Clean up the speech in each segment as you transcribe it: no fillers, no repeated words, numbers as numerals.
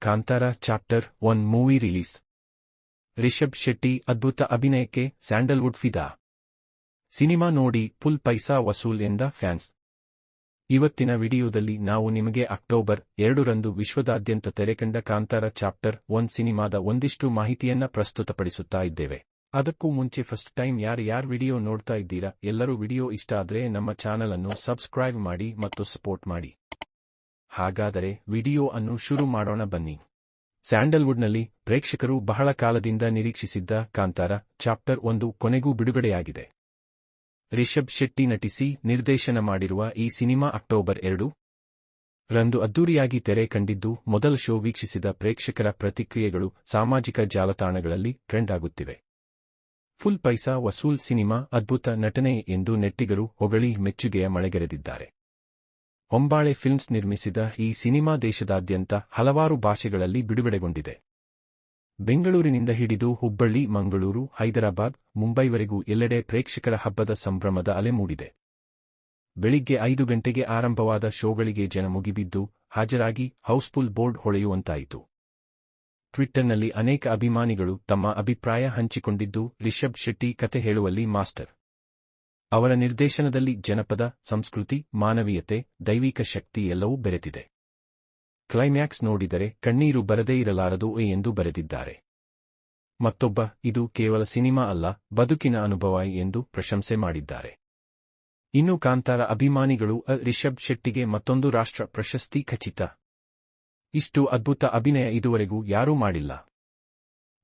Kantara chapter 1 movie release. Rishab Shetty ಅದ್ಭುತ ಅಭಿನಯಕ್ಕೆ ಸ್ಯಾಂಡಲ್ವುಡ್ ಫಿದಾ. ಸಿನಿಮಾ ನೋಡಿ ಫುಲ್ ಪೈಸಾ ವಸೂಲ್ ಎಂದ ಫ್ಯಾನ್ಸ್. ಇವತ್ತಿನ ವಿಡಿಯೋದಲ್ಲಿ ನಾವು ನಿಮಗೆ ಅಕ್ಟೋಬರ್ 2 ರಂದು ವಿಶ್ವದಾದ್ಯಂತ ತೆರೆಕಂಡ ಕಾಂತಾರ ಚಾಪ್ಟರ್ 1 ಸಿನಿಮಾದ ಒಂದಿಷ್ಟು ಮಾಹಿತಿಯನ್ನ ಪ್ರಸ್ತುತಪಡಿಸುತ್ತಾ ಇದ್ದೇವೆ. ಅದಕ್ಕೂ ಮುಂಚೆ ಫಸ್ಟ್ ಟೈಮ್ ಯಾರ್ ವಿಡಿಯೋ ನೋಡ್ತಾ ಇದ್ದೀರಾ, ಎಲ್ಲರೂ ವಿಡಿಯೋ ಇಷ್ಟ ಆದ್ರೆ ನಮ್ಮ ಚಾನಲ್ ಅನ್ನು ಸಬ್ಸ್ಕ್ರೈಬ್ ಮಾಡಿ ಮತ್ತು ಸಪೋರ್ಟ್ ಮಾಡಿ. ಹಾಗಾದರೆ ವಿಡಿಯೋ ಅನ್ನು ಶುರು ಮಾಡೋಣ ಬನ್ನಿ. ಸ್ಯಾಂಡಲ್ವುಡ್ನಲ್ಲಿ ಪ್ರೇಕ್ಷಕರು ಬಹಳ ಕಾಲದಿಂದ ನಿರೀಕ್ಷಿಸಿದ್ದ ಕಾಂತಾರ ಚಾಪ್ಟರ್ 1 ಕೊನೆಗೂ ಬಿಡುಗಡೆಯಾಗಿದೆ. ರಿಷಬ್ ಶೆಟ್ಟಿ ನಟಿಸಿ ನಿರ್ದೇಶನ ಮಾಡಿರುವ ಈ ಸಿನಿಮಾ ಅಕ್ಟೋಬರ್ 2 ರಂದು ಅದ್ದೂರಿಯಾಗಿ ತೆರೆ ಕಂಡಿದ್ದು, ಮೊದಲ ಶೋ ವೀಕ್ಷಿಸಿದ ಪ್ರೇಕ್ಷಕರ ಪ್ರತಿಕ್ರಿಯೆಗಳು ಸಾಮಾಜಿಕ ಜಾಲತಾಣಗಳಲ್ಲಿ ಟ್ರೆಂಡ್ ಆಗುತ್ತಿವೆ. ಫುಲ್ ಪೈಸಾ ವಸೂಲ್ ಸಿನಿಮಾ, ಅದ್ಭುತ ನಟನೆ ಎಂದು ನೆಟ್ಟಿಗರು ಹೊಗಳಿ ಮೆಚ್ಚುಗೆಯ ಮಳೆಗರೆದಿದ್ದಾರೆ. ಹೊಂಬಾಳೆ ಫಿಲ್ಮ್ಸ್ ನಿರ್ಮಿಸಿದ ಈ ಸಿನಿಮಾ ದೇಶದಾದ್ಯಂತ ಹಲವಾರು ಭಾಷೆಗಳಲ್ಲಿ ಬಿಡುಗಡೆಗೊಂಡಿದೆ. ಬೆಂಗಳೂರಿನಿಂದ ಹಿಡಿದು ಹುಬ್ಬಳ್ಳಿ, ಮಂಗಳೂರು, ಹೈದರಾಬಾದ್, ಮುಂಬೈವರೆಗೂ ಎಲ್ಲೆಡೆ ಪ್ರೇಕ್ಷಕರ ಹಬ್ಬದ ಸಂಭ್ರಮದ ಅಲೆ ಮೂಡಿದೆ. ಬೆಳಿಗ್ಗೆ 5 ಗಂಟೆಗೆ ಆರಂಭವಾದ ಶೋಗಳಿಗೆ ಜನ ಮುಗಿಬಿದ್ದು ಹಾಜರಾಗಿ ಹೌಸ್ಫುಲ್ ಬೋರ್ಡ್ ಹೊಳೆಯುವಂತಾಯಿತು. ಟ್ವಿಟ್ಟರ್ನಲ್ಲಿ ಅನೇಕ ಅಭಿಮಾನಿಗಳು ತಮ್ಮ ಅಭಿಪ್ರಾಯ ಹಂಚಿಕೊಂಡಿದ್ದು, ರಿಷಬ್ ಶೆಟ್ಟಿ ಕತೆ ಹೇಳುವಲ್ಲಿ ಮಾಸ್ಟರ್. ಅವರ ನಿರ್ದೇಶನದಲ್ಲಿ ಜನಪದ, ಸಂಸ್ಕೃತಿ, ಮಾನವೀಯತೆ, ದೈವಿಕ ಶಕ್ತಿ ಎಲ್ಲವೂ ಬೆರೆತಿದೆ. ಕ್ಲೈಮ್ಯಾಕ್ಸ್ ನೋಡಿದರೆ ಕಣ್ಣೀರು ಬರದೇ ಇರಲಾರದು ಎಂದು ಬರೆದಿದ್ದಾರೆ. ಮತ್ತೊಬ್ಬ, ಇದು ಕೇವಲ ಸಿನಿಮಾ ಅಲ್ಲ, ಬದುಕಿನ ಅನುಭವ ಎಂದು ಪ್ರಶಂಸೆ ಮಾಡಿದ್ದಾರೆ. ಇನ್ನು ಕಾಂತಾರ ಅಭಿಮಾನಿಗಳು ರಿಷಬ್ ಶೆಟ್ಟಿಗೆ ಮತ್ತೊಂದು ರಾಷ್ಟ್ರ ಪ್ರಶಸ್ತಿ ಖಚಿತ. ಇಷ್ಟು ಅದ್ಭುತ ಅಭಿನಯ ಇದುವರೆಗೂ ಯಾರೂ ಮಾಡಿಲ್ಲ.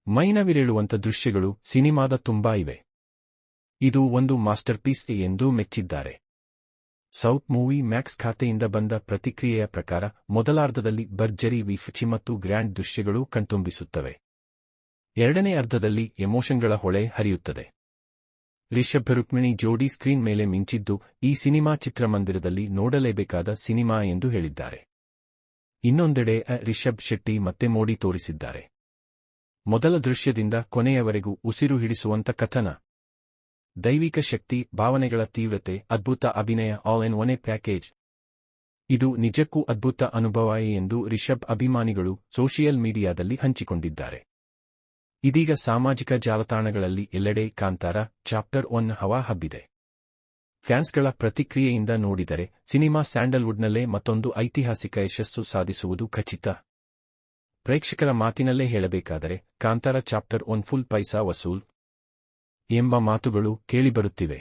ಮೈನವಿರೇಳುವಂತ ದೃಶ್ಯಗಳು ಸಿನಿಮಾದ ತುಂಬಾ ಇವೆ. ಇದು ಒಂದು ಮಾಸ್ಟರ್ ಪೀಸ್ ಎಂದು ಮೆಚ್ಚಿದ್ದಾರೆ. ಸೌತ್ ಮೂವಿ ಮ್ಯಾಕ್ಸ್ ಖಾತೆಯಿಂದ ಬಂದ ಪ್ರತಿಕ್ರಿಯೆಯ ಪ್ರಕಾರ ಮೊದಲಾರ್ಧದಲ್ಲಿ ಭರ್ಜರಿ ವಿಫಚಿ ಮತ್ತು ಗ್ರ್ಯಾಂಡ್ ದೃಶ್ಯಗಳು ಕಣ್ತುಂಬಿಸುತ್ತವೆ. ಎರಡನೇ ಅರ್ಧದಲ್ಲಿ ಎಮೋಷನ್ಗಳ ಹೊಳೆ ಹರಿಯುತ್ತದೆ. ರಿಷಬ್ ರುಕ್ಮಿಣಿ ಜೋಡಿ ಸ್ಕ್ರೀನ್ ಮೇಲೆ ಮಿಂಚಿದ್ದು ಈ ಸಿನಿಮಾ ಚಿತ್ರಮಂದಿರದಲ್ಲಿ ನೋಡಲೇಬೇಕಾದ ಸಿನಿಮಾ ಎಂದು ಹೇಳಿದ್ದಾರೆ. ಇನ್ನೊಂದೆಡೆ ರಿಷಬ್ ಶೆಟ್ಟಿ ಮತ್ತೆ ಮೋಡಿ ತೋರಿಸಿದ್ದಾರೆ. ಮೊದಲ ದೃಶ್ಯದಿಂದ ಕೊನೆಯವರೆಗೂ ಉಸಿರು ಹಿಡಿಸುವಂತ ಕಥನ, ದೈವಿಕ ಶಕ್ತಿ, ಭಾವನೆಗಳ ತೀವ್ರತೆ, ಅದ್ಭುತ ಅಭಿನಯ, ಆಲ್ ಇನ್ ಒನ್ ಪ್ಯಾಕೇಜ್. ಇದು ನಿಜಕ್ಕೂ ಅದ್ಭುತ ಅನುಭವ ಎಂದು ರಿಷಬ್ ಅಭಿಮಾನಿಗಳು ಸೋಷಿಯಲ್ ಮೀಡಿಯಾದಲ್ಲಿ ಹಂಚಿಕೊಂಡಿದ್ದಾರೆ. ಇದೀಗ ಸಾಮಾಜಿಕ ಜಾಲತಾಣಗಳಲ್ಲಿ ಎಲ್ಲೆಡೆ ಕಾಂತಾರ ಚಾಪ್ಟರ್ 1 ಹವಾ ಹಬ್ಬಿದೆ. ಫ್ಯಾನ್ಸ್ಗಳ ಪ್ರತಿಕ್ರಿಯೆಯಿಂದ ನೋಡಿದರೆ ಸಿನಿಮಾ ಸ್ಯಾಂಡಲ್ವುಡ್ನಲ್ಲೇ ಮತ್ತೊಂದು ಐತಿಹಾಸಿಕ ಯಶಸ್ಸು ಸಾಧಿಸುವುದು ಖಚಿತ. ಪ್ರೇಕ್ಷಕರ ಮಾತಿನಲ್ಲೇ ಹೇಳಬೇಕಾದರೆ ಕಾಂತಾರ ಚಾಪ್ಟರ್ 1 ಫುಲ್ ಪೈಸಾ ವಸೂಲ್ ಎಂಬ ಮಾತುಗಳು ಕೇಳಿಬರುತ್ತಿವೆ.